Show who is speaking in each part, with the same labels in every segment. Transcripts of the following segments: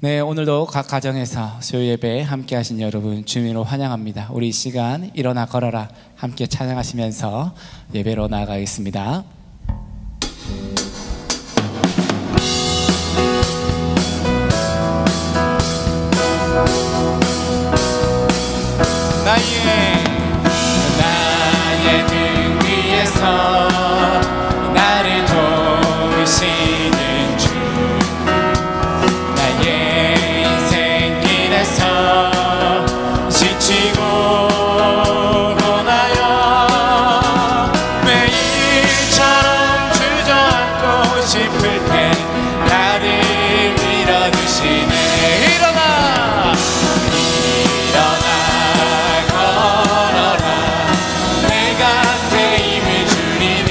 Speaker 1: 네, 오늘도 각 가정에서 수요 예배에 함께 하신 여러분 주님으로 환영합니다. 우리 이 시간 일어나 걸어라 함께 찬양하시면서 예배로 나아가겠습니다. 나의 등 위에서 나를 도우시는 주, 나의 인생길에서 지치고 고나여 매일처럼 주저앉고 싶을 때 나를 밀어주시네. 일어나 걸어라, 내가 새 힘을 주리니.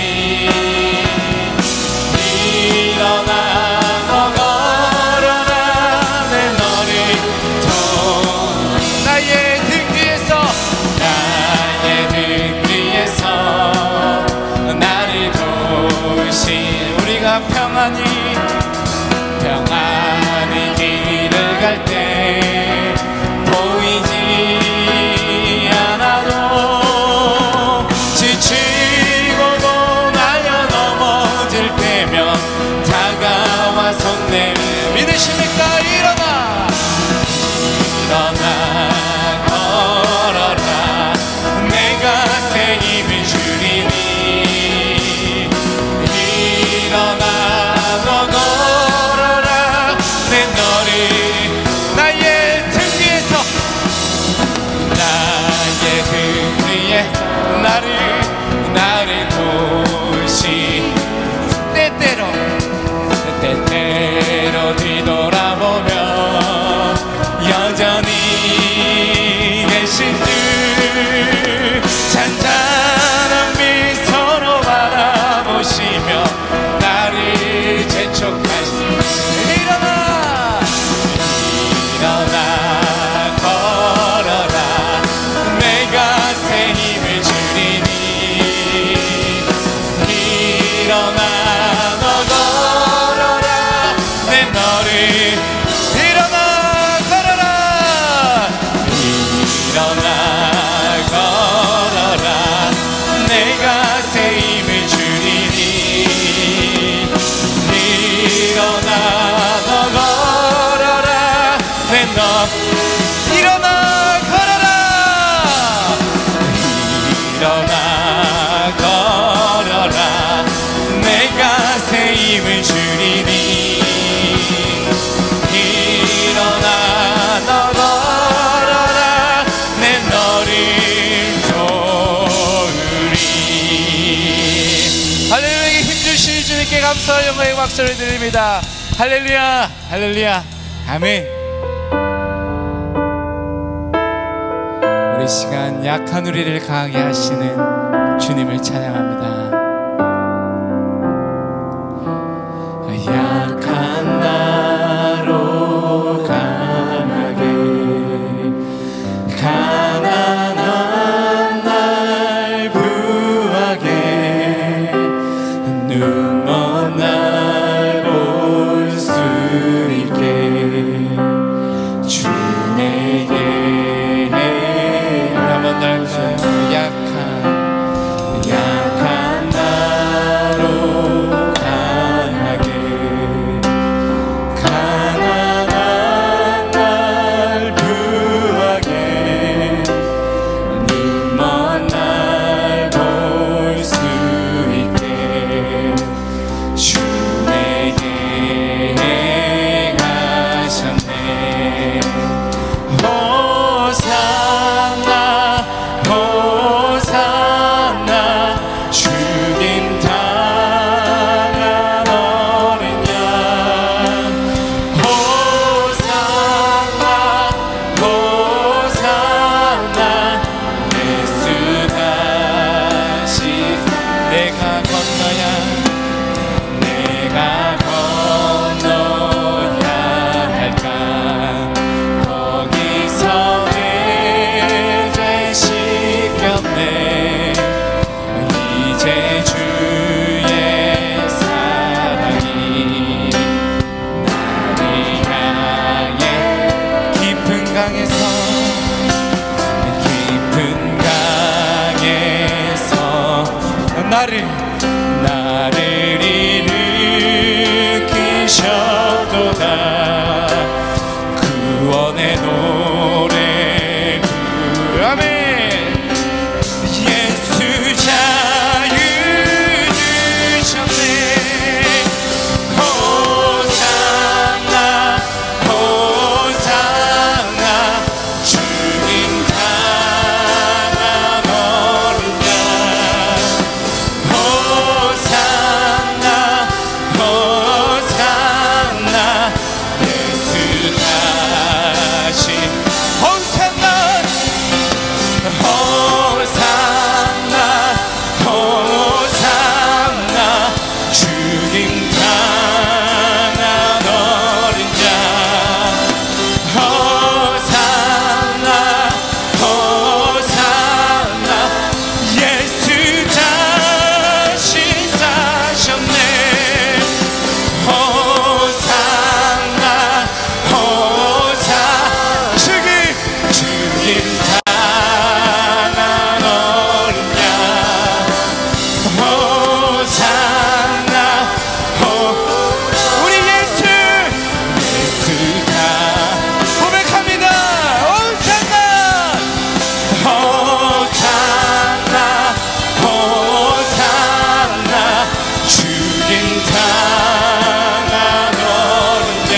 Speaker 1: 일어나 너 걸어라, 내 너를 나의 등 뒤에서 나를 도우신 우리가 평안히 길을 갈 때 보이지 않아도 지치고 고나여 넘어질 때면 다가와 손 내밀 믿으십니까? 일어나 걸어라, 내가 새 힘을 주리니. 일어나 너 걸어라, 내 너를 나의 등 위에 나를 도우시. 때때로 뒤돌아보며 여전히 계신 주, 잔잔한 미소로 바라보시며 나를 재촉하시니. 일어나 걸어라, 내가 새 힘을 주리니. 일어나 너 걸어라, 내 너를 일어나 걸어라 내가 새 힘을 주리니. 일어나 너 걸어라, 내 너 일어나 걸어라 내가 새 힘을 주리니. 일어나 너 걸어라, 내 너를 도우리. 할렐루야. 힘주신 주님께 감사와 영광의 박수를 드립니다. 할렐루야, 할렐루야, 아멘. 우리 시간 약한 우리를 강하게 하시는 주님을 찬양합니다. 약한 나로 강하게, 가난한 날 부하게, 눈 먼 날 볼 수 있게 주 내게 한번 날 약한 나로 강하게, 나를 일으키셨도다. 구원의 노래 아멘. 예수 자유 주셨네. 호산나 호산나 주님 당한 어린 양. 호산나 호산나 예수 다시 호산나 호산나 호산나 주님 당한 어린 양. 호산나 호산나 예수 다시 사셨네. 호산나 호산나 주님 당한 어린 양. 호산나 우리 예수 다 고백합니다. 호산나 호산나 호산나 주님 당한 어린 양.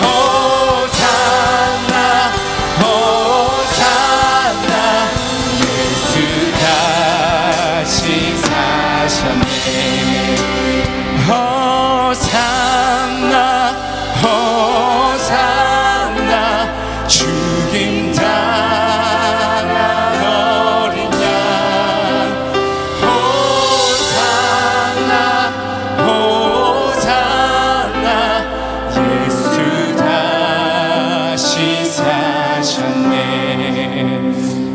Speaker 1: 호산나 호산나 예수 다시 사셨네. 호산나 호산나 주님 당한 어린 양. 호산나 호산나 예수 다시 사셨네.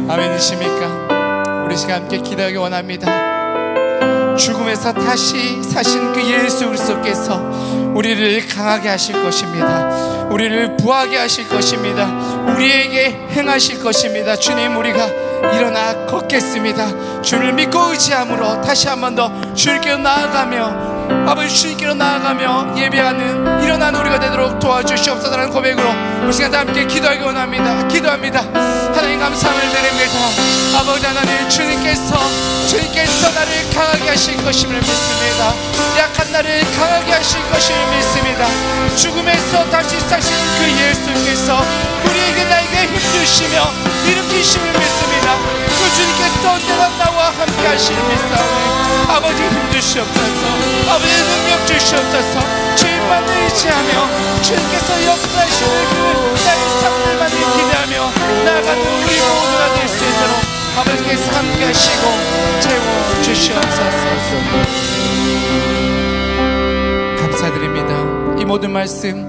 Speaker 1: 아멘이십니까? 우리 시간 함께 기도하기 원합니다. 죽음에서 다시 사신 그 예수 그리스도께서 우리를 강하게 하실 것입니다. 우리를 부하게 하실 것입니다. 우리에게 행하실 것입니다. 주님, 우리가 일어나 걷겠습니다. 주를 믿고 의지함으로 다시 한 번 더 주님께로 나아가며 아버지 주님께로 나아가며 예배하는 일어난 우리가 되도록 도와주시옵소서라는 고백으로 우리 시간 다 함께 기도하기 원합니다. 기도합니다. 하나님 감사함을 드립니다. 아버지 하나님, 주님께서 나를 강하게 하실 것임을 믿습니다. 약한 나를 강하게 하실 것임을 믿습니다. 죽음에서 다시 사신 그 예수께서 우리에게 나에게 힘주시며 일으키심을 믿습니다. 그 주님께서 언제나 나와 함께 하실 믿사오니 아버지 힘주시옵소서. 아버지 능력 주시옵소서. 주님만 의지하며 주님께서 역사하시는 그 나의 삶들만 기대하며 나아가는 우리 모두가 될 수 있도록 아버지께서 함께 하시고 채워주시옵소서. 감사드립니다. 이 모든 말씀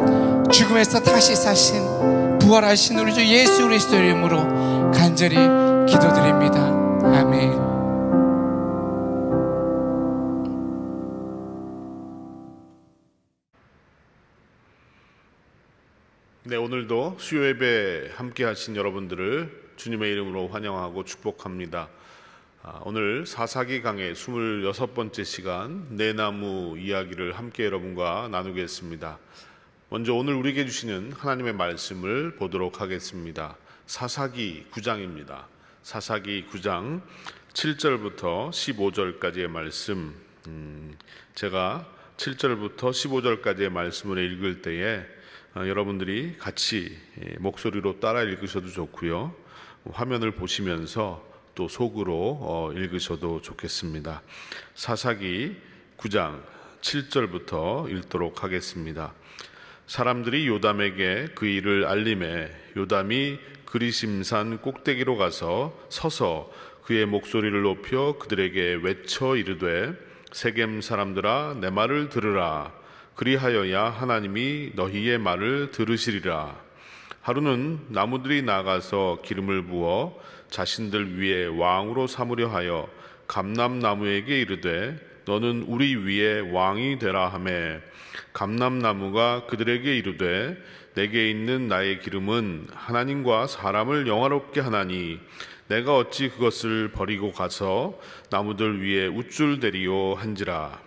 Speaker 1: 죽음에서 다시 사신 부활하신 우리 주 예수 그리스도 이름으로 간절히 기도드립니다. 아멘.
Speaker 2: 네, 오늘도 수요 예배 함께 하신 여러분들을 주님의 이름으로 환영하고 축복합니다. 오늘 사사기 강의 26번째 시간 뇌나무 이야기를 함께 여러분과 나누겠습니다. 먼저 오늘 우리에게 주시는 하나님의 말씀을 보도록 하겠습니다. 사사기 9장입니다. 사사기 9장 7절부터 15절까지의 말씀, 제가 7절부터 15절까지의 말씀을 읽을 때에 여러분들이 같이 목소리로 따라 읽으셔도 좋고요, 화면을 보시면서 또 속으로 읽으셔도 좋겠습니다. 사사기 9장 7절부터 읽도록 하겠습니다. 사람들이 요담에게 그 일을 알림해 요담이 그리심산 꼭대기로 가서 서서 그의 목소리를 높여 그들에게 외쳐 이르되 세겜 사람들아 내 말을 들으라. 그리하여야 하나님이 너희의 말을 들으시리라. 하루는 나무들이 나가서 기름을 부어 자신들 위에 왕으로 삼으려 하여 감람나무에게 이르되 너는 우리 위에 왕이 되라 하매 감람나무가 그들에게 이르되 내게 있는 나의 기름은 하나님과 사람을 영화롭게 하나니 내가 어찌 그것을 버리고 가서 나무들 위에 우쭐대리오 한지라.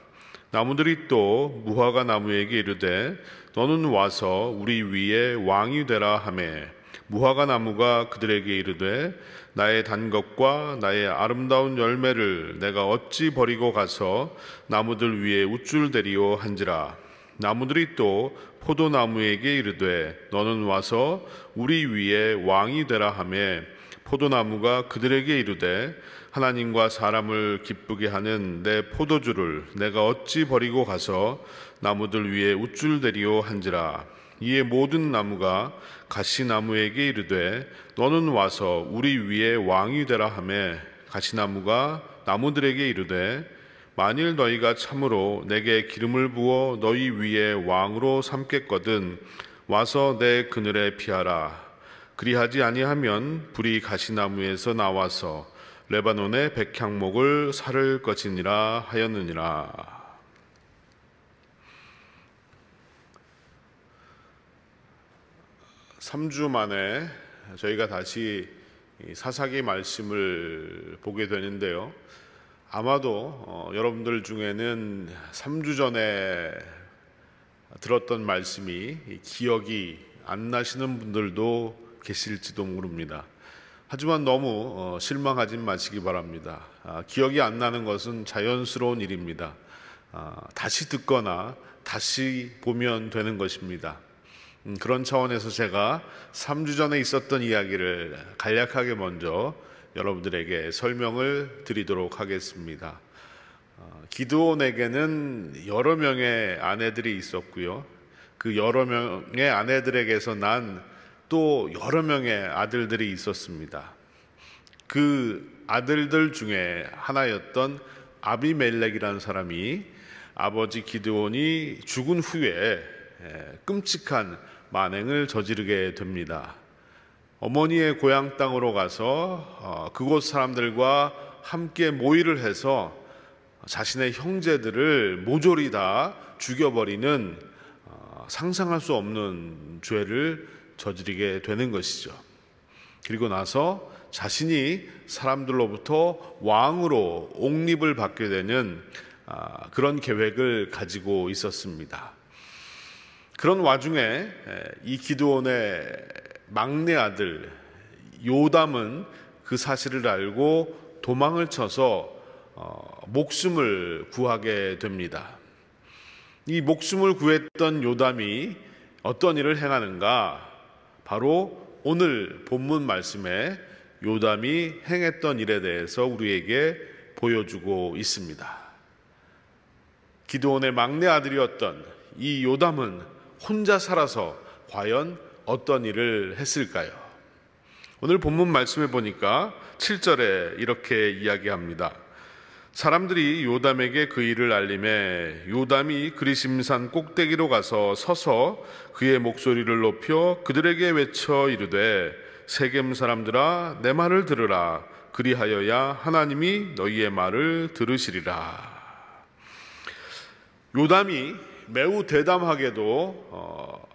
Speaker 2: 나무들이 또 무화과 나무에게 이르되 너는 와서 우리 위에 왕이 되라 하매 무화과 나무가 그들에게 이르되 나의 단 것과 나의 아름다운 열매를 내가 어찌 버리고 가서 나무들 위에 우쭐대리오 한지라. 나무들이 또 포도나무에게 이르되 너는 와서 우리 위에 왕이 되라 하매 포도나무가 그들에게 이르되 하나님과 사람을 기쁘게 하는 내 포도주를 내가 어찌 버리고 가서 나무들 위에 우쭐대리오 한지라. 이에 모든 나무가 가시나무에게 이르되 너는 와서 우리 위에 왕이 되라 하매 가시나무가 나무들에게 이르되 만일 너희가 참으로 내게 기름을 부어 너희 위에 왕으로 삼겠거든 와서 내 그늘에 피하라. 그리하지 아니하면 불이 가시나무에서 나와서 레바논의 백향목을 사를 것이니라 하였느니라. 3주 만에 저희가 다시 사사기 말씀을 보게 되는데요. 아마도 여러분들 중에는 3주 전에 들었던 말씀이 기억이 안 나시는 분들도 계실지도 모릅니다. 하지만 너무 실망하지 마시기 바랍니다. 기억이 안 나는 것은 자연스러운 일입니다. 다시 듣거나 다시 보면 되는 것입니다. 그런 차원에서 제가 3주 전에 있었던 이야기를 간략하게 먼저 여러분들에게 설명을 드리도록 하겠습니다. 기드온에게는 여러 명의 아내들이 있었고요. 그 여러 명의 아내들에게서 난 또 여러 명의 아들들이 있었습니다. 그 아들들 중에 하나였던 아비멜렉이라는 사람이 아버지 기드온이 죽은 후에 끔찍한 만행을 저지르게 됩니다. 어머니의 고향 땅으로 가서 그곳 사람들과 함께 모의를 해서 자신의 형제들을 모조리 다 죽여버리는 상상할 수 없는 죄를 저지르게 되는 것이죠. 그리고 나서 자신이 사람들로부터 왕으로 옹립을 받게 되는 그런 계획을 가지고 있었습니다. 그런 와중에 이 기드온의 막내 아들 요담은 그 사실을 알고 도망을 쳐서 목숨을 구하게 됩니다. 이 목숨을 구했던 요담이 어떤 일을 행하는가? 바로 오늘 본문 말씀에 요담이 행했던 일에 대해서 우리에게 보여주고 있습니다. 기드온의 막내 아들이었던 이 요담은 혼자 살아서 과연 어떤 일을 했을까요? 오늘 본문 말씀에 보니까 7절에 이렇게 이야기합니다. 사람들이 요담에게 그 일을 알림해 요담이 그리심산 꼭대기로 가서 서서 그의 목소리를 높여 그들에게 외쳐 이르되 세겜 사람들아 내 말을 들으라. 그리하여야 하나님이 너희의 말을 들으시리라. 요담이 매우 대담하게도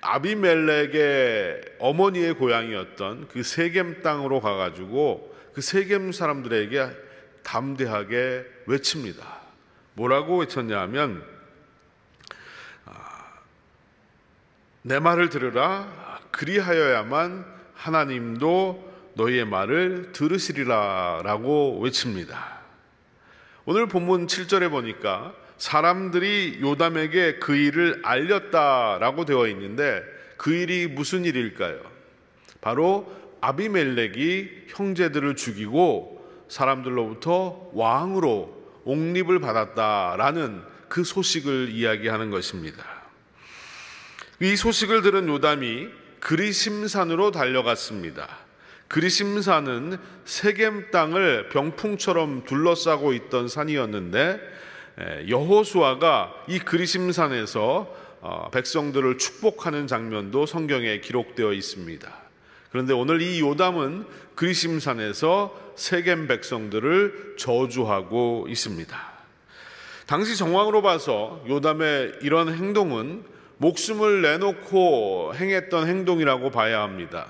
Speaker 2: 아비멜렉의 어머니의 고향이었던 그 세겜 땅으로 가가지고 그 세겜 사람들에게 담대하게 외칩니다. 뭐라고 외쳤냐 하면 내 말을 들으라. 그리하여야만 하나님도 너희의 말을 들으시리라 라고 외칩니다. 오늘 본문 7절에 보니까 사람들이 요담에게 그 일을 알렸다라고 되어 있는데 그 일이 무슨 일일까요? 바로 아비멜렉이 형제들을 죽이고 사람들로부터 왕으로 옹립을 받았다라는 그 소식을 이야기하는 것입니다. 이 소식을 들은 요담이 그리심산으로 달려갔습니다. 그리심산은 세겜 땅을 병풍처럼 둘러싸고 있던 산이었는데 여호수아가 이 그리심산에서 백성들을 축복하는 장면도 성경에 기록되어 있습니다. 그런데 오늘 이 요담은 그리심산에서 세겜 백성들을 저주하고 있습니다. 당시 정황으로 봐서 요담의 이런 행동은 목숨을 내놓고 행했던 행동이라고 봐야 합니다.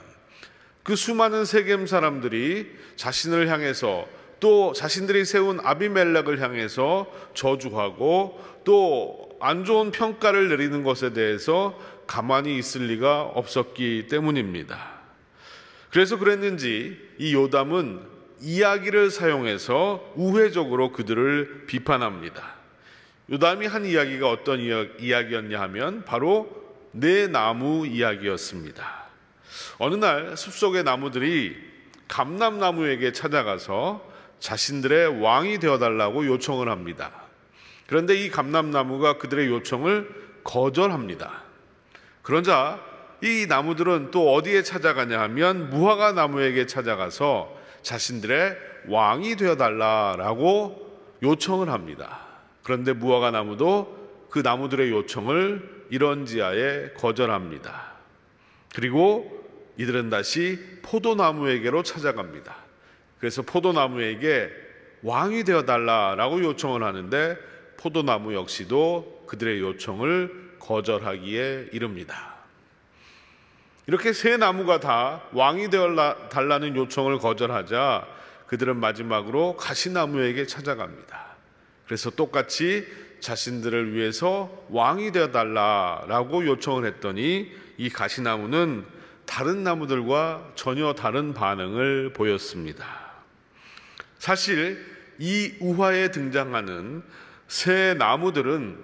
Speaker 2: 그 수많은 세겜 사람들이 자신을 향해서 또 자신들이 세운 아비멜렉을 향해서 저주하고 또 안 좋은 평가를 내리는 것에 대해서 가만히 있을 리가 없었기 때문입니다. 그래서 그랬는지 이 요담은 이야기를 사용해서 우회적으로 그들을 비판합니다. 요담이 한 이야기가 어떤 이야기였냐 하면 바로 네 나무 이야기였습니다. 어느 날 숲속의 나무들이 감람나무에게 찾아가서 자신들의 왕이 되어달라고 요청을 합니다. 그런데 이 감람나무가 그들의 요청을 거절합니다. 그러자 이 나무들은 또 어디에 찾아가냐 하면 무화과 나무에게 찾아가서 자신들의 왕이 되어달라고 요청을 합니다. 그런데 무화과 나무도 그 나무들의 요청을 이런지하에 거절합니다. 그리고 이들은 다시 포도나무에게로 찾아갑니다. 그래서 포도나무에게 왕이 되어달라고 요청을 하는데 포도나무 역시도 그들의 요청을 거절하기에 이릅니다. 이렇게 세 나무가 다 왕이 되어달라는 요청을 거절하자 그들은 마지막으로 가시나무에게 찾아갑니다. 그래서 똑같이 자신들을 위해서 왕이 되어달라고 요청을 했더니 이 가시나무는 다른 나무들과 전혀 다른 반응을 보였습니다. 사실 이 우화에 등장하는 새 나무들은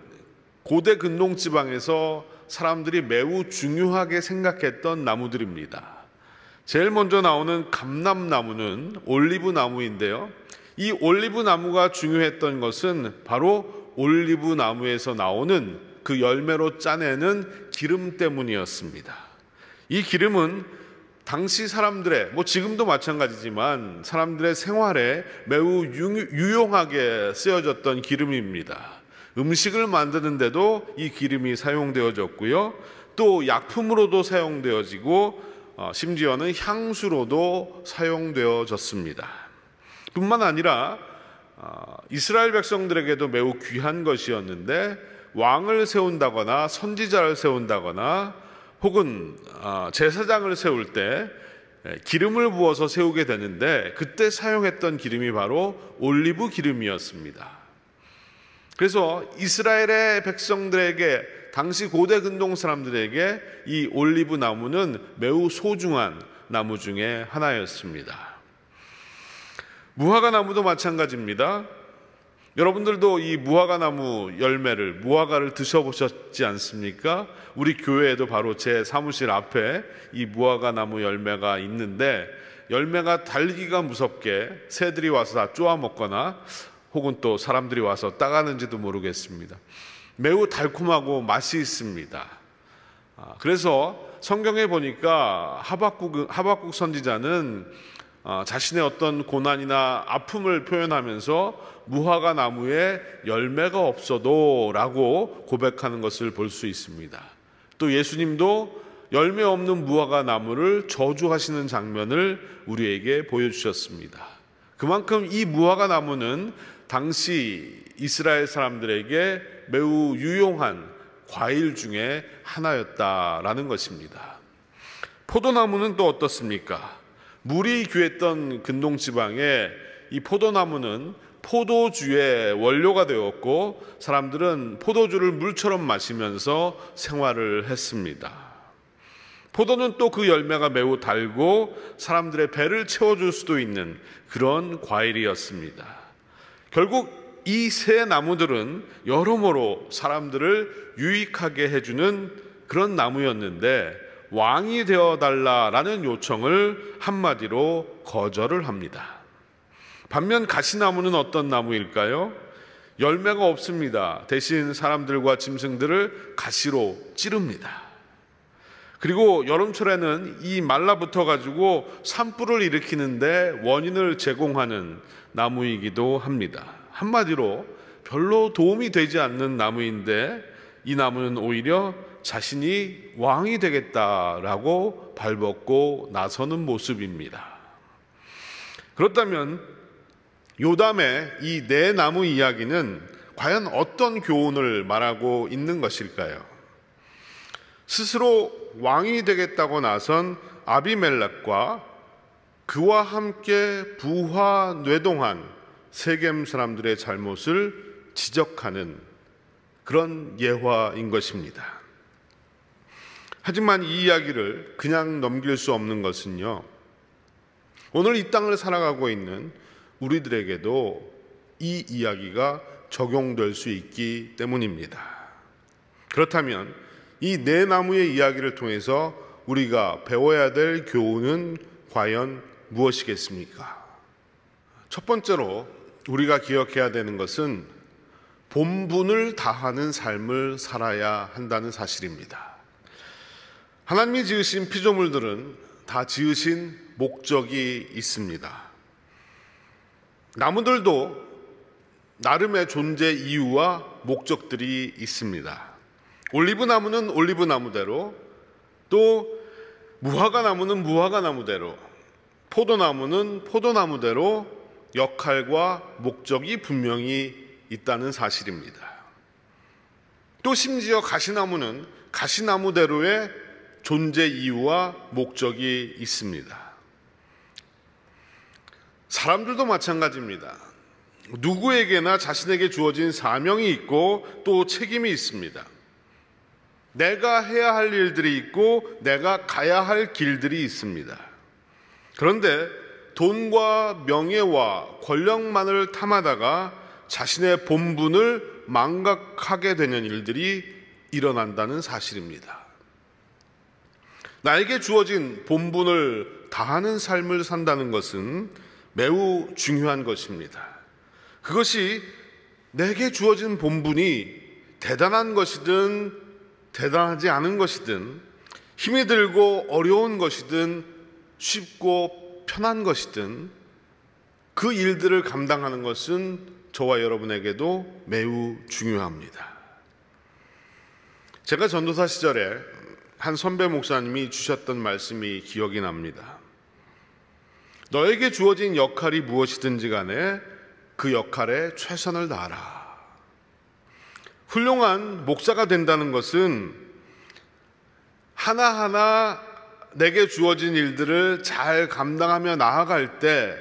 Speaker 2: 고대 근동 지방에서 사람들이 매우 중요하게 생각했던 나무들입니다. 제일 먼저 나오는 감람나무는 올리브 나무인데요. 이 올리브 나무가 중요했던 것은 바로 올리브 나무에서 나오는 그 열매로 짜내는 기름 때문이었습니다. 이 기름은 당시 사람들의, 지금도 마찬가지지만 사람들의 생활에 매우 유용하게 쓰여졌던 기름입니다. 음식을 만드는데도 이 기름이 사용되어졌고요. 또 약품으로도 사용되어지고 심지어는 향수로도 사용되어졌습니다. 뿐만 아니라 이스라엘 백성들에게도 매우 귀한 것이었는데 왕을 세운다거나 선지자를 세운다거나 혹은 제사장을 세울 때 기름을 부어서 세우게 되는데 그때 사용했던 기름이 바로 올리브 기름이었습니다. 그래서 이스라엘의 백성들에게, 당시 고대 근동 사람들에게 이 올리브 나무는 매우 소중한 나무 중에 하나였습니다. 무화과 나무도 마찬가지입니다. 여러분들도 이 무화과 나무 무화과를 드셔보셨지 않습니까? 우리 교회에도 바로 제 사무실 앞에 이 무화과 나무 열매가 있는데 열매가 달기가 무섭게 새들이 와서 다 쪼아 먹거나 혹은 또 사람들이 와서 따가는지도 모르겠습니다. 매우 달콤하고 맛이 있습니다. 그래서 성경에 보니까 하박국 선지자는 자신의 어떤 고난이나 아픔을 표현하면서 무화과 나무에 열매가 없어도 라고 고백하는 것을 볼 수 있습니다. 또 예수님도 열매 없는 무화과 나무를 저주하시는 장면을 우리에게 보여주셨습니다. 그만큼 이 무화과 나무는 당시 이스라엘 사람들에게 매우 유용한 과일 중에 하나였다라는 것입니다. 포도나무는 또 어떻습니까? 물이 귀했던 근동 지방에 이 포도나무는 포도주의 원료가 되었고 사람들은 포도주를 물처럼 마시면서 생활을 했습니다. 포도는 또 그 열매가 매우 달고 사람들의 배를 채워줄 수도 있는 그런 과일이었습니다. 결국 이 세 나무들은 여러모로 사람들을 유익하게 해주는 그런 나무였는데 왕이 되어달라라는 요청을 한마디로 거절을 합니다. 반면 가시나무는 어떤 나무일까요? 열매가 없습니다. 대신 사람들과 짐승들을 가시로 찌릅니다. 그리고 여름철에는 이 말라붙어 가지고 산불을 일으키는데 원인을 제공하는 나무이기도 합니다. 한마디로 별로 도움이 되지 않는 나무인데 이 나무는 오히려 자신이 왕이 되겠다라고 발벗고 나서는 모습입니다. 그렇다면 요담의 이 네 나무 이야기는 과연 어떤 교훈을 말하고 있는 것일까요? 스스로 왕이 되겠다고 나선 아비멜렉과 그와 함께 부화뇌동한 세겜 사람들의 잘못을 지적하는 그런 예화인 것입니다. 하지만 이 이야기를 그냥 넘길 수 없는 것은요, 오늘 이 땅을 살아가고 있는 우리들에게도 이 이야기가 적용될 수 있기 때문입니다. 그렇다면 이 네 나무의 이야기를 통해서 우리가 배워야 될 교훈은 과연 무엇이겠습니까? 첫 번째로 우리가 기억해야 되는 것은 본분을 다하는 삶을 살아야 한다는 사실입니다. 하나님이 지으신 피조물들은 다 지으신 목적이 있습니다. 나무들도 나름의 존재 이유와 목적들이 있습니다. 올리브 나무는 올리브 나무대로, 또 무화과 나무는 무화과 나무대로, 포도나무는 포도나무대로 역할과 목적이 분명히 있다는 사실입니다. 또 심지어 가시나무는 가시나무대로의 존재 이유와 목적이 있습니다. 사람들도 마찬가지입니다. 누구에게나 자신에게 주어진 사명이 있고 또 책임이 있습니다. 내가 해야 할 일들이 있고 내가 가야 할 길들이 있습니다. 그런데 돈과 명예와 권력만을 탐하다가 자신의 본분을 망각하게 되는 일들이 일어난다는 사실입니다. 나에게 주어진 본분을 다하는 삶을 산다는 것은 매우 중요한 것입니다. 그것이 내게 주어진 본분이 대단한 것이든 대단하지 않은 것이든, 힘이 들고 어려운 것이든 쉽고 편한 것이든 그 일들을 감당하는 것은 저와 여러분에게도 매우 중요합니다. 제가 전도사 시절에 한 선배 목사님이 주셨던 말씀이 기억이 납니다. 너에게 주어진 역할이 무엇이든지 간에 그 역할에 최선을 다하라. 훌륭한 목사가 된다는 것은 하나하나 내게 주어진 일들을 잘 감당하며 나아갈 때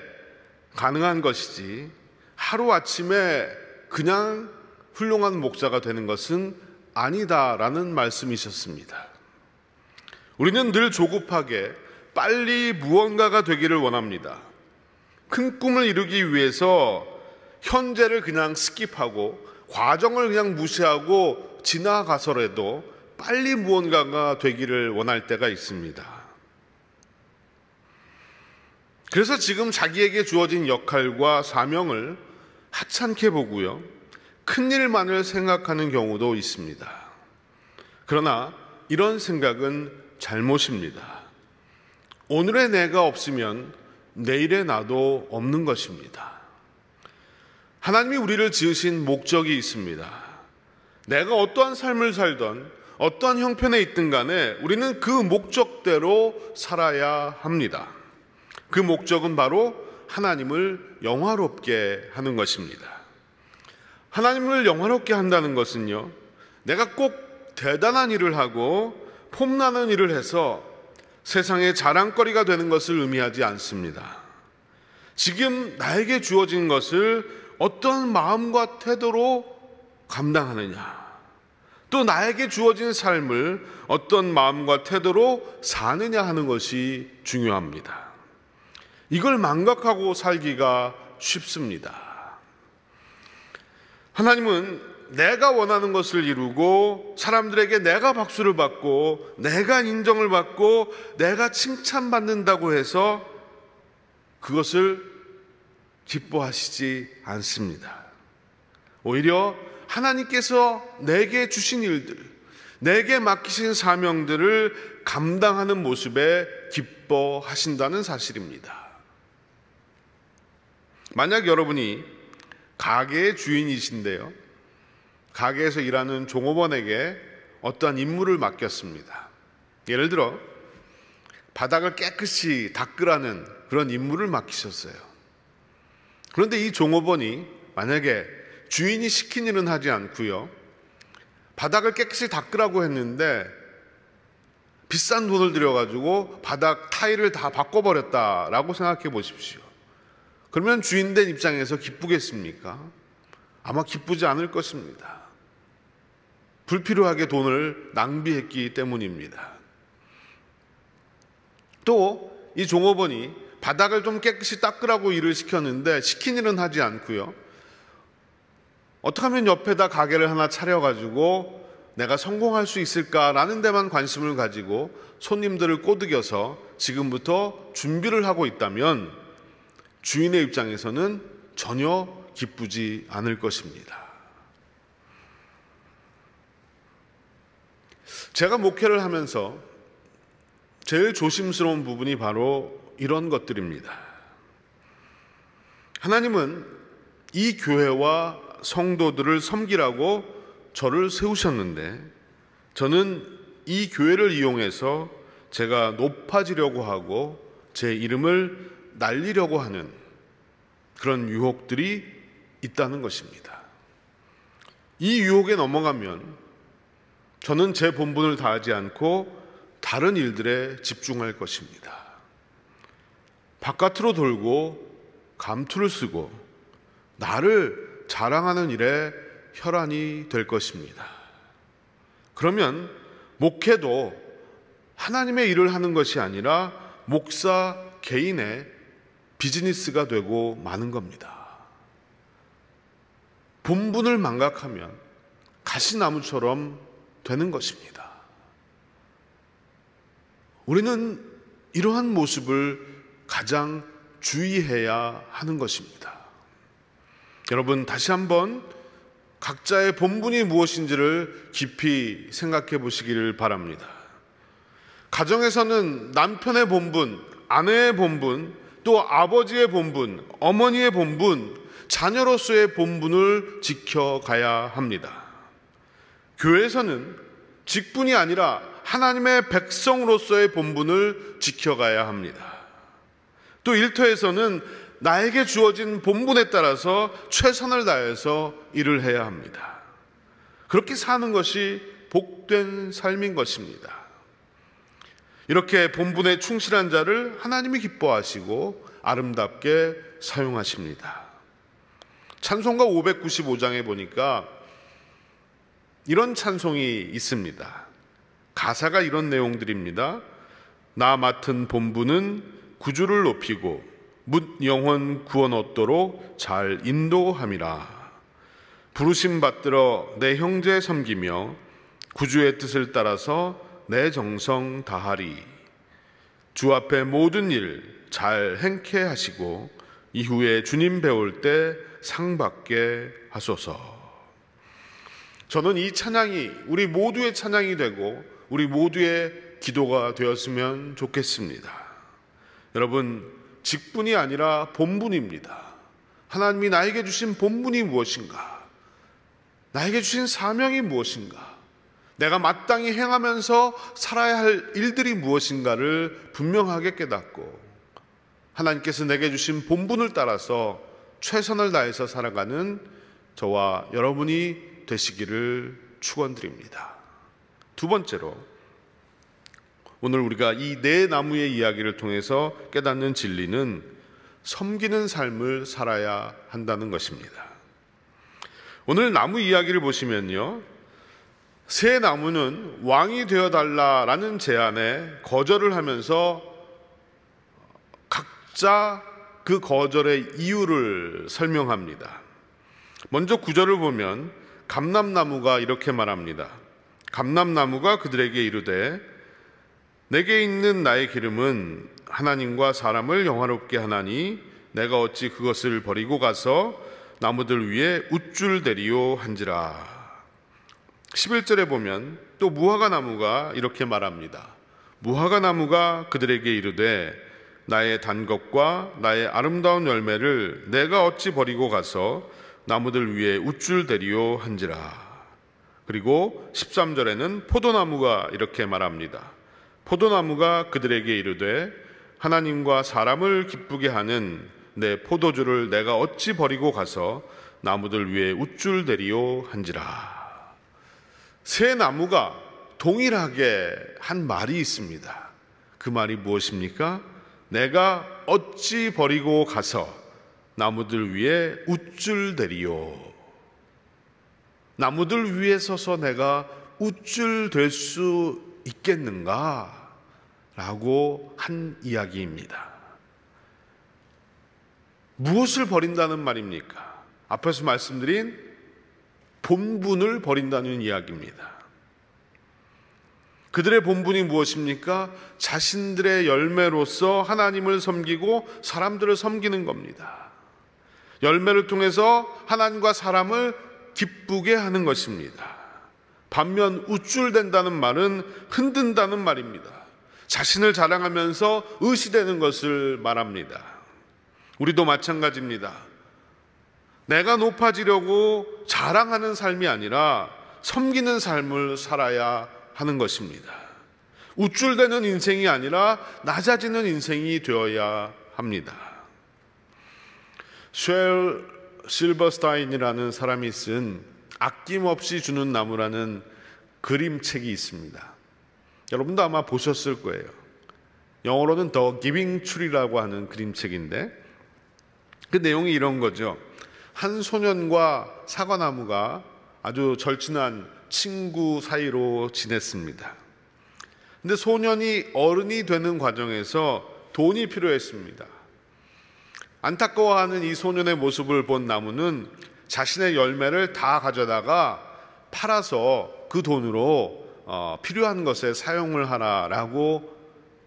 Speaker 2: 가능한 것이지, 하루아침에 그냥 훌륭한 목사가 되는 것은 아니다라는 말씀이셨습니다. 우리는 늘 조급하게 빨리 무언가가 되기를 원합니다. 큰 꿈을 이루기 위해서 현재를 그냥 스킵하고 과정을 그냥 무시하고 지나가서라도 빨리 무언가가 되기를 원할 때가 있습니다. 그래서 지금 자기에게 주어진 역할과 사명을 하찮게 보고요, 큰 일만을 생각하는 경우도 있습니다. 그러나 이런 생각은 잘못입니다. 오늘의 내가 없으면 내일의 나도 없는 것입니다. 하나님이 우리를 지으신 목적이 있습니다. 내가 어떠한 삶을 살던 어떠한 형편에 있든 간에 우리는 그 목적대로 살아야 합니다. 그 목적은 바로 하나님을 영화롭게 하는 것입니다. 하나님을 영화롭게 한다는 것은요, 내가 꼭 대단한 일을 하고 폼나는 일을 해서 세상의 자랑거리가 되는 것을 의미하지 않습니다. 지금 나에게 주어진 것을 어떤 마음과 태도로 감당하느냐, 또 나에게 주어진 삶을 어떤 마음과 태도로 사느냐 하는 것이 중요합니다. 이걸 망각하고 살기가 쉽습니다. 하나님은 내가 원하는 것을 이루고 사람들에게 내가 박수를 받고 내가 인정을 받고 내가 칭찬받는다고 해서 그것을 기뻐하시지 않습니다. 오히려 하나님께서 내게 주신 일들, 내게 맡기신 사명들을 감당하는 모습에 기뻐하신다는 사실입니다. 만약 여러분이 가게의 주인이신데요, 가게에서 일하는 종업원에게 어떠한 임무를 맡겼습니다. 예를 들어 바닥을 깨끗이 닦으라는 그런 임무를 맡기셨어요. 그런데 이 종업원이 만약에 주인이 시킨 일은 하지 않고요, 바닥을 깨끗이 닦으라고 했는데 비싼 돈을 들여가지고 바닥 타일을 다 바꿔버렸다라고 생각해 보십시오. 그러면 주인된 입장에서 기쁘겠습니까? 아마 기쁘지 않을 것입니다. 불필요하게 돈을 낭비했기 때문입니다. 또 이 종업원이 바닥을 좀 깨끗이 닦으라고 일을 시켰는데 시킨 일은 하지 않고요, 어떻게 하면 옆에다 가게를 하나 차려가지고 내가 성공할 수 있을까라는 데만 관심을 가지고 손님들을 꼬드겨서 지금부터 준비를 하고 있다면 주인의 입장에서는 전혀 기쁘지 않을 것입니다. 제가 목회를 하면서 제일 조심스러운 부분이 바로 이런 것들입니다. 하나님은 이 교회와 성도들을 섬기라고 저를 세우셨는데 저는 이 교회를 이용해서 제가 높아지려고 하고 제 이름을 날리려고 하는 그런 유혹들이 있다는 것입니다. 이 유혹에 넘어가면 저는 제 본분을 다하지 않고 다른 일들에 집중할 것입니다. 바깥으로 돌고 감투를 쓰고 나를 자랑하는 일에 혈안이 될 것입니다. 그러면 목회도 하나님의 일을 하는 것이 아니라 목사 개인의 비즈니스가 되고 마는 겁니다. 본분을 망각하면 가시나무처럼 되는 것입니다. 우리는 이러한 모습을 가장 주의해야 하는 것입니다. 여러분, 다시 한번 각자의 본분이 무엇인지를 깊이 생각해 보시기를 바랍니다. 가정에서는 남편의 본분, 아내의 본분, 또 아버지의 본분, 어머니의 본분, 자녀로서의 본분을 지켜가야 합니다. 교회에서는 직분이 아니라 하나님의 백성으로서의 본분을 지켜가야 합니다. 또 일터에서는 나에게 주어진 본분에 따라서 최선을 다해서 일을 해야 합니다. 그렇게 사는 것이 복된 삶인 것입니다. 이렇게 본분에 충실한 자를 하나님이 기뻐하시고 아름답게 사용하십니다. 찬송가 595장에 보니까 이런 찬송이 있습니다. 가사가 이런 내용들입니다. 나 맡은 본분은 구주를 높이고 묻 영혼 구원 얻도록 잘 인도함이라. 부르심 받들어 내 형제 섬기며 구주의 뜻을 따라서 내 정성 다하리. 주 앞에 모든 일 잘 행케 하시고 이후에 주님 배울 때 상 받게 하소서. 저는 이 찬양이 우리 모두의 찬양이 되고 우리 모두의 기도가 되었으면 좋겠습니다. 여러분, 직분이 아니라 본분입니다. 하나님이 나에게 주신 본분이 무엇인가? 나에게 주신 사명이 무엇인가? 내가 마땅히 행하면서 살아야 할 일들이 무엇인가를 분명하게 깨닫고 하나님께서 내게 주신 본분을 따라서 최선을 다해서 살아가는 저와 여러분이 되시기를 축원드립니다. 두 번째로, 오늘 우리가 이 네 나무의 이야기를 통해서 깨닫는 진리는 섬기는 삶을 살아야 한다는 것입니다. 오늘 나무 이야기를 보시면요, 세 나무는 왕이 되어달라라는 제안에 거절을 하면서 각자 그 거절의 이유를 설명합니다. 먼저 9절을 보면 감람나무가 이렇게 말합니다. 감람나무가 그들에게 이르되 내게 있는 나의 기름은 하나님과 사람을 영화롭게 하나니 내가 어찌 그것을 버리고 가서 나무들 위에 우쭐대리요 한지라. 11절에 보면 또 무화과 나무가 이렇게 말합니다. 무화과 나무가 그들에게 이르되 나의 단 것과 나의 아름다운 열매를 내가 어찌 버리고 가서 나무들 위에 우쭐대리요 한지라. 그리고 13절에는 포도나무가 이렇게 말합니다. 포도나무가 그들에게 이르되 하나님과 사람을 기쁘게 하는 내 포도주를 내가 어찌 버리고 가서 나무들 위에 우쭐대리요 한지라. 세 나무가 동일하게 한 말이 있습니다. 그 말이 무엇입니까? 내가 어찌 버리고 가서 나무들 위에 우쭐대리요. 나무들 위에 서서 내가 우쭐될 수 있겠는가? 라고 한 이야기입니다. 무엇을 버린다는 말입니까? 앞에서 말씀드린 본분을 버린다는 이야기입니다. 그들의 본분이 무엇입니까? 자신들의 열매로서 하나님을 섬기고 사람들을 섬기는 겁니다. 열매를 통해서 하나님과 사람을 기쁘게 하는 것입니다. 반면 우쭐댄다는 말은 흔든다는 말입니다. 자신을 자랑하면서 의시되는 것을 말합니다. 우리도 마찬가지입니다. 내가 높아지려고 자랑하는 삶이 아니라 섬기는 삶을 살아야 하는 것입니다. 우쭐대는 인생이 아니라 낮아지는 인생이 되어야 합니다. 쉘 실버스타인이라는 사람이 쓴 아낌없이 주는 나무라는 그림책이 있습니다. 여러분도 아마 보셨을 거예요. 영어로는 The Giving Tree라고 하는 그림책인데 그 내용이 이런 거죠. 한 소년과 사과나무가 아주 절친한 친구 사이로 지냈습니다. 근데 소년이 어른이 되는 과정에서 돈이 필요했습니다. 안타까워하는 이 소년의 모습을 본 나무는 자신의 열매를 다 가져다가 팔아서 그 돈으로 필요한 것에 사용을 하라라고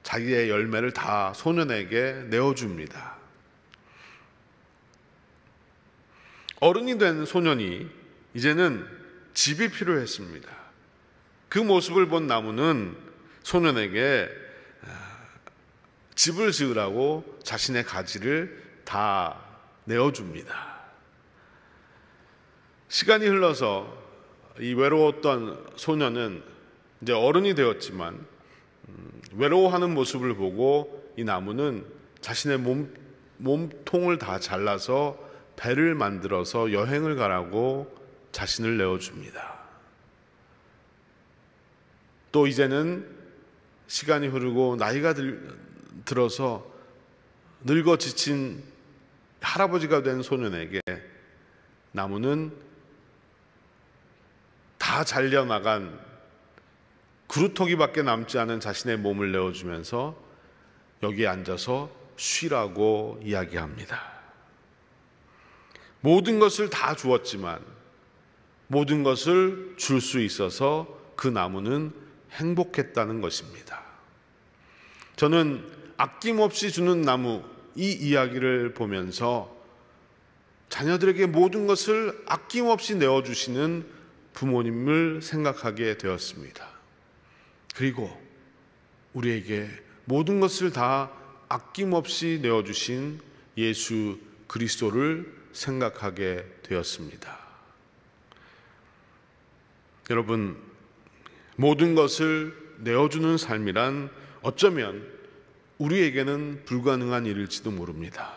Speaker 2: 자기의 열매를 다 소년에게 내어줍니다. 어른이 된 소년이 이제는 집이 필요했습니다. 그 모습을 본 나무는 소년에게 집을 지으라고 자신의 가지를 다 내어줍니다. 시간이 흘러서 이 외로웠던 소년은 이제 어른이 되었지만 외로워하는 모습을 보고 이 나무는 자신의 몸통을 다 잘라서 배를 만들어서 여행을 가라고 자신을 내어줍니다. 또 이제는 시간이 흐르고 나이가 들어서 늙어 지친 할아버지가 된 소년에게 나무는 다 잘려나간 그루터기밖에 남지 않은 자신의 몸을 내어주면서 여기에 앉아서 쉬라고 이야기합니다. 모든 것을 다 주었지만 모든 것을 줄 수 있어서 그 나무는 행복했다는 것입니다. 저는 아낌없이 주는 나무 이 이야기를 보면서 자녀들에게 모든 것을 아낌없이 내어주시는 부모님을 생각하게 되었습니다. 그리고 우리에게 모든 것을 다 아낌없이 내어주신 예수 그리스도를 생각하게 되었습니다. 여러분, 모든 것을 내어주는 삶이란 어쩌면 우리에게는 불가능한 일일지도 모릅니다.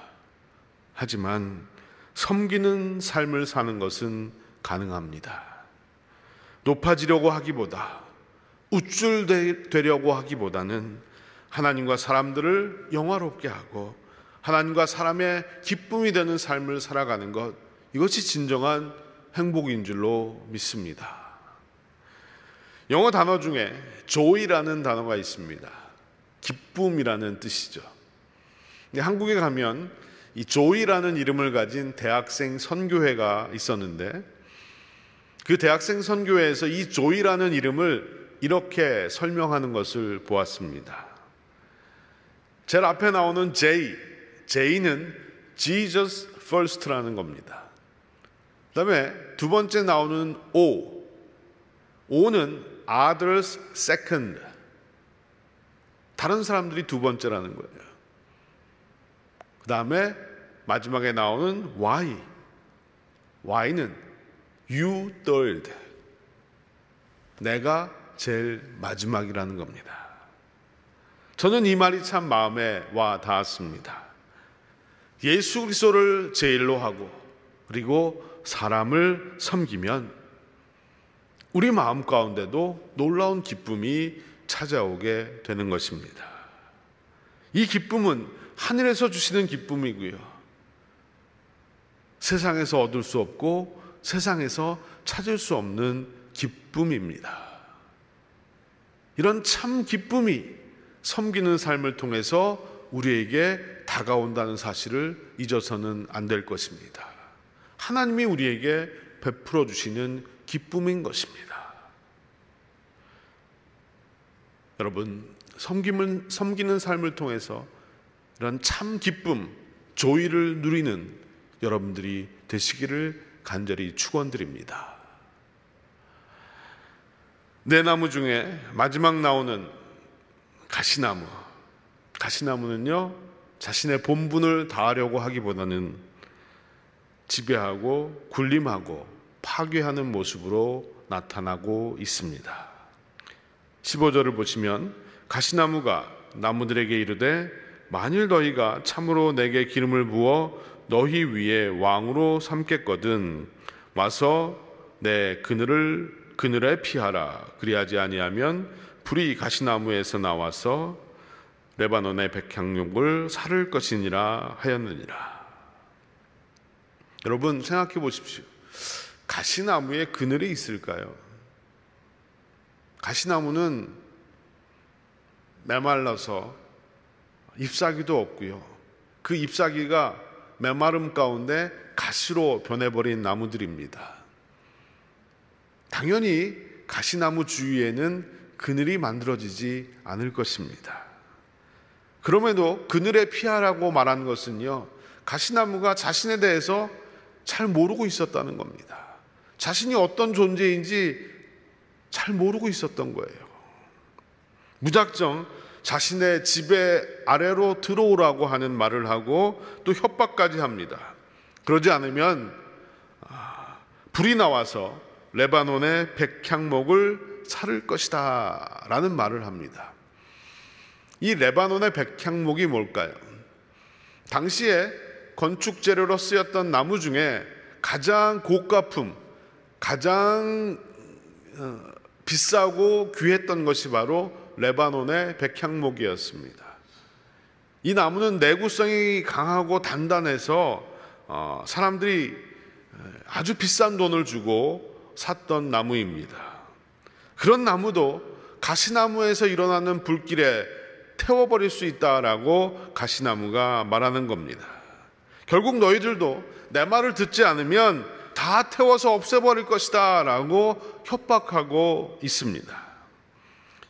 Speaker 2: 하지만 섬기는 삶을 사는 것은 가능합니다. 높아지려고 하기보다 우쭐되려고 하기보다는 하나님과 사람들을 영화롭게 하고 하나님과 사람의 기쁨이 되는 삶을 살아가는 것, 이것이 진정한 행복인 줄로 믿습니다. 영어 단어 중에 joy라는 단어가 있습니다. 기쁨이라는 뜻이죠. 근데 한국에 가면 이 joy라는 이름을 가진 대학생 선교회가 있었는데 그 대학생 선교회에서 이 joy라는 이름을 이렇게 설명하는 것을 보았습니다. 제일 앞에 나오는 J는 Jesus First라는 겁니다. 그 다음에 두 번째 나오는 O는 Others Second, 다른 사람들이 두 번째라는 거예요. 그 다음에 마지막에 나오는 Y는 You Third, 내가 제일 마지막이라는 겁니다. 저는 이 말이 참 마음에 와 닿았습니다. 예수 그리스도를 제일로 하고 그리고 사람을 섬기면 우리 마음 가운데도 놀라운 기쁨이 찾아오게 되는 것입니다. 이 기쁨은 하늘에서 주시는 기쁨이고요, 세상에서 얻을 수 없고 세상에서 찾을 수 없는 기쁨입니다. 이런 참 기쁨이 섬기는 삶을 통해서 우리에게 다가온다는 사실을 잊어서는 안 될 것입니다. 하나님이 우리에게 베풀어 주시는 기쁨인 것입니다. 여러분, 섬기는 삶을 통해서 이런 참 기쁨, 조의를 누리는 여러분들이 되시기를 간절히 축원드립니다. 네 나무 중에 마지막 나오는 가시나무. 가시나무는요, 자신의 본분을 다하려고 하기보다는 지배하고 군림하고 파괴하는 모습으로 나타나고 있습니다. 15절을 보시면 가시나무가 나무들에게 이르되 만일 너희가 참으로 내게 기름을 부어 너희 위에 왕으로 삼겠거든 와서 내 그늘에 피하라. 그리하지 아니하면 불이 가시나무에서 나와서 레바논의 백향목을 사를 것이니라 하였느니라. 여러분, 생각해 보십시오. 가시나무에 그늘이 있을까요? 가시나무는 메말라서 잎사귀도 없고요, 그 잎사귀가 메마름 가운데 가시로 변해버린 나무들입니다. 당연히 가시나무 주위에는 그늘이 만들어지지 않을 것입니다. 그럼에도 그늘에 피하라고 말한 것은요, 가시나무가 자신에 대해서 잘 모르고 있었다는 겁니다. 자신이 어떤 존재인지 잘 모르고 있었던 거예요. 무작정 자신의 지배 아래로 들어오라고 하는 말을 하고 또 협박까지 합니다. 그러지 않으면 불이 나와서 레바논의 백향목을 사를 것이다 라는 말을 합니다. 이 레바논의 백향목이 뭘까요? 당시에 건축 재료로 쓰였던 나무 중에 가장 고가품, 가장 비싸고 귀했던 것이 바로 레바논의 백향목이었습니다. 이 나무는 내구성이 강하고 단단해서 사람들이 아주 비싼 돈을 주고 샀던 나무입니다. 그런 나무도 가시나무에서 일어나는 불길에 태워버릴 수 있다라고 가시나무가 말하는 겁니다. 결국 너희들도 내 말을 듣지 않으면 다 태워서 없애버릴 것이다 라고 협박하고 있습니다.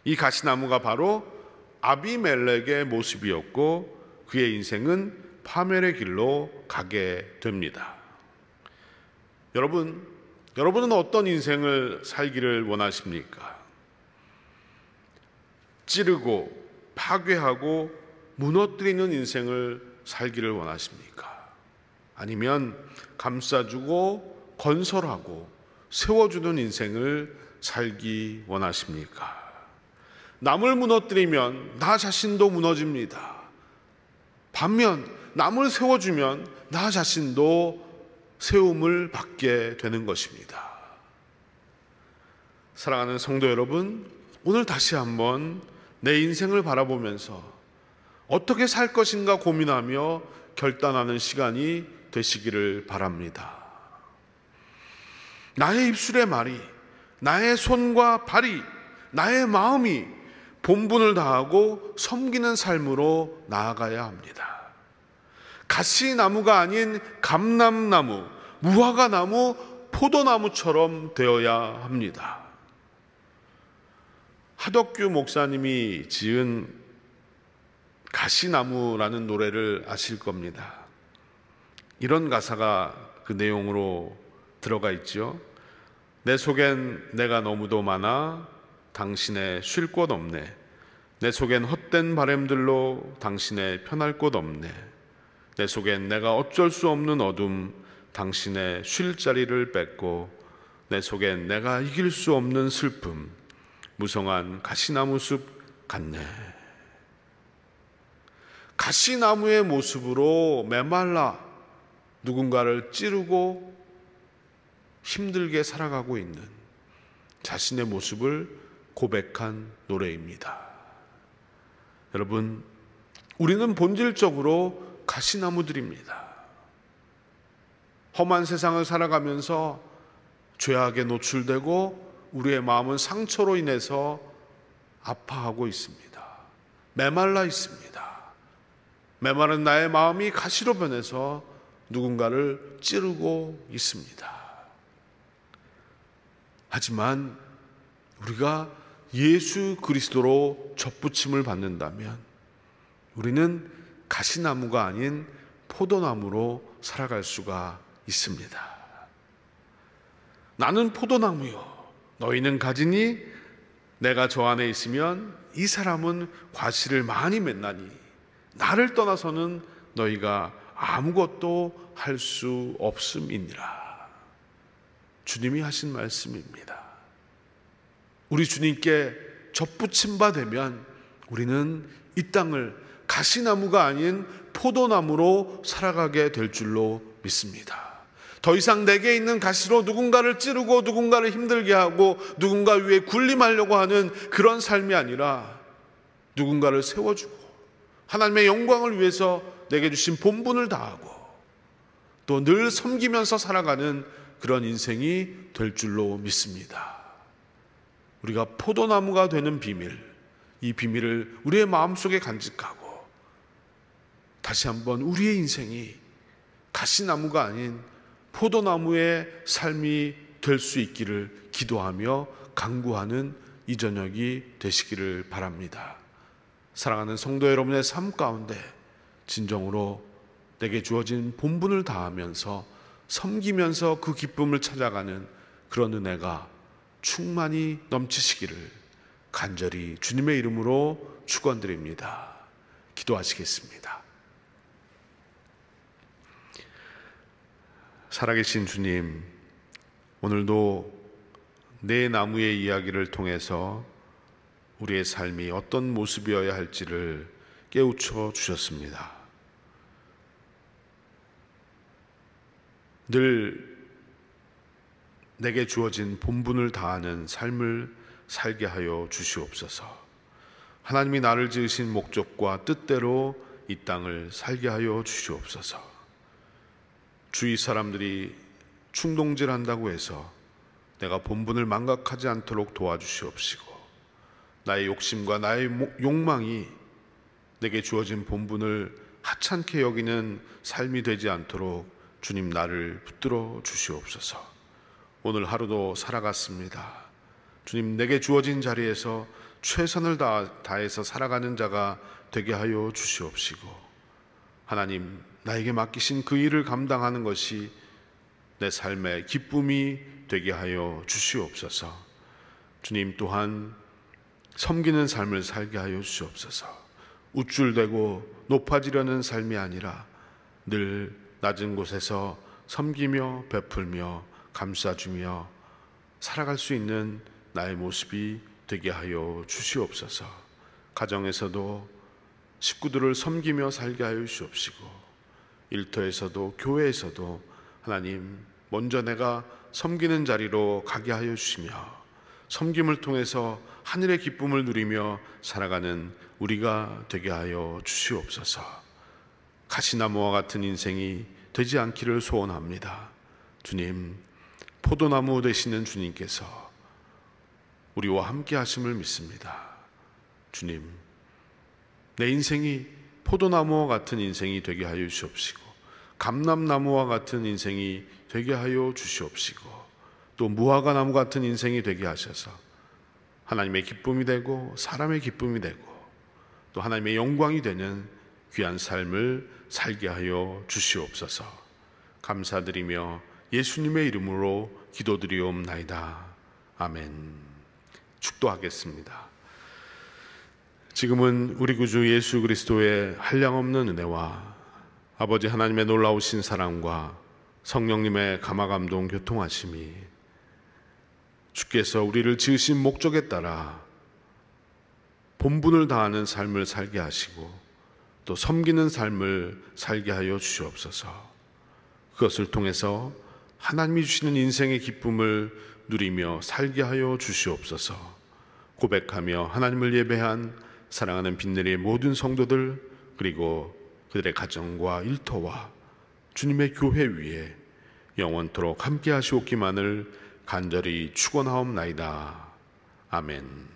Speaker 2: 이 가시나무가 바로 아비멜렉의 모습이었고 그의 인생은 파멸의 길로 가게 됩니다. 여러분은 어떤 인생을 살기를 원하십니까? 찌르고 파괴하고 무너뜨리는 인생을 살기를 원하십니까? 아니면 감싸주고 건설하고 세워주는 인생을 살기 원하십니까? 남을 무너뜨리면 나 자신도 무너집니다. 반면 남을 세워주면 나 자신도 세움을 받게 되는 것입니다. 사랑하는 성도 여러분, 오늘 다시 한번 내 인생을 바라보면서 어떻게 살 것인가 고민하며 결단하는 시간이 되시기를 바랍니다. 나의 입술의 말이, 나의 손과 발이, 나의 마음이 본분을 다하고 섬기는 삶으로 나아가야 합니다. 가시나무가 아닌 감람나무, 무화과나무, 포도나무처럼 되어야 합니다. 하덕규 목사님이 지은 가시나무라는 노래를 아실 겁니다. 이런 가사가 그 내용으로 들어가 있죠. 내 속엔 내가 너무도 많아 당신의 쉴 곳 없네. 내 속엔 헛된 바램들로 당신의 편할 곳 없네. 내 속엔 내가 어쩔 수 없는 어둠 당신의 쉴 자리를 뺏고, 내 속엔 내가 이길 수 없는 슬픔 무성한 가시나무 숲 같네. 가시나무의 모습으로 메말라 누군가를 찌르고 힘들게 살아가고 있는, 자신의 모습을 고백한 노래입니다. 여러분, 우리는 본질적으로 가시나무들입니다. 험한 세상을 살아가면서 죄악에 노출되고 우리의 마음은 상처로 인해서 아파하고 있습니다. 메말라 있습니다. 메마른 나의 마음이 가시로 변해서 누군가를 찌르고 있습니다. 하지만 우리가 예수 그리스도로 접붙임을 받는다면 우리는 가시나무가 아닌 포도나무로 살아갈 수가 있습니다. 나는 포도나무요, 너희는 가지니 내가 저 안에 있으면 이 사람은 과실을 많이 맺나니 나를 떠나서는 너희가 아무것도 할 수 없음이니라. 주님이 하신 말씀입니다. 우리 주님께 접붙임 바 되면 우리는 이 땅을 가시나무가 아닌 포도나무로 살아가게 될 줄로 믿습니다. 더 이상 내게 있는 가시로 누군가를 찌르고 누군가를 힘들게 하고 누군가 위에 군림하려고 하는 그런 삶이 아니라 누군가를 세워주고 하나님의 영광을 위해서 내게 주신 본분을 다하고 또 늘 섬기면서 살아가는 그런 인생이 될 줄로 믿습니다. 우리가 포도나무가 되는 비밀, 이 비밀을 우리의 마음속에 간직하고 다시 한번 우리의 인생이 가시나무가 아닌 포도나무의 삶이 될 수 있기를 기도하며 간구하는 이 저녁이 되시기를 바랍니다. 사랑하는 성도 여러분의 삶 가운데 진정으로 내게 주어진 본분을 다하면서 섬기면서 그 기쁨을 찾아가는 그런 은혜가 충만히 넘치시기를 간절히 주님의 이름으로 축원드립니다. 기도하시겠습니다. 살아계신 주님, 오늘도 내 나무의 이야기를 통해서 우리의 삶이 어떤 모습이어야 할지를 깨우쳐 주셨습니다. 늘 내게 주어진 본분을 다하는 삶을 살게 하여 주시옵소서. 하나님이 나를 지으신 목적과 뜻대로 이 땅을 살게 하여 주시옵소서. 주위 사람들이 충동질한다고 해서 내가 본분을 망각하지 않도록 도와주시옵시고 나의 욕심과 나의 욕망이 내게 주어진 본분을 하찮게 여기는 삶이 되지 않도록 주님 나를 붙들어 주시옵소서. 오늘 하루도 살아갔습니다. 주님, 내게 주어진 자리에서 최선을 다해서 살아가는 자가 되게 하여 주시옵시고 하나님, 나에게 맡기신 그 일을 감당하는 것이 내 삶의 기쁨이 되게 하여 주시옵소서. 주님, 또한 섬기는 삶을 살게 하여 주시옵소서. 우쭐대고 높아지려는 삶이 아니라 늘 낮은 곳에서 섬기며 베풀며 감싸주며 살아갈 수 있는 나의 모습이 되게 하여 주시옵소서. 가정에서도 식구들을 섬기며 살게 하여 주시옵시고 일터에서도 교회에서도 하나님, 먼저 내가 섬기는 자리로 가게 하여 주시며 섬김을 통해서 하늘의 기쁨을 누리며 살아가는 우리가 되게 하여 주시옵소서. 가시나무와 같은 인생이 되지 않기를 소원합니다. 주님, 포도나무 되시는 주님께서 우리와 함께 하심을 믿습니다. 주님, 내 인생이 포도나무와 같은 인생이 되게 하여 주시옵시고 감람나무와 같은 인생이 되게 하여 주시옵시고 또 무화과나무 같은 인생이 되게 하셔서 하나님의 기쁨이 되고 사람의 기쁨이 되고 또 하나님의 영광이 되는 귀한 삶을 살게 하여 주시옵소서. 감사드리며 예수님의 이름으로 기도드리옵나이다. 아멘. 축도하겠습니다. 지금은 우리 구주 예수 그리스도의 한량없는 은혜와 아버지 하나님의 놀라우신 사랑과 성령님의 감화감동 교통하심이 주께서 우리를 지으신 목적에 따라 본분을 다하는 삶을 살게 하시고 또 섬기는 삶을 살게 하여 주시옵소서. 그것을 통해서 하나님이 주시는 인생의 기쁨을 누리며 살게 하여 주시옵소서. 고백하며 하나님을 예배한 사랑하는 빈내리의 모든 성도들, 그리고 그들의 가정과 일터와 주님의 교회 위에 영원토록 함께 하시옵기만을 간절히 축원하옵나이다. 아멘.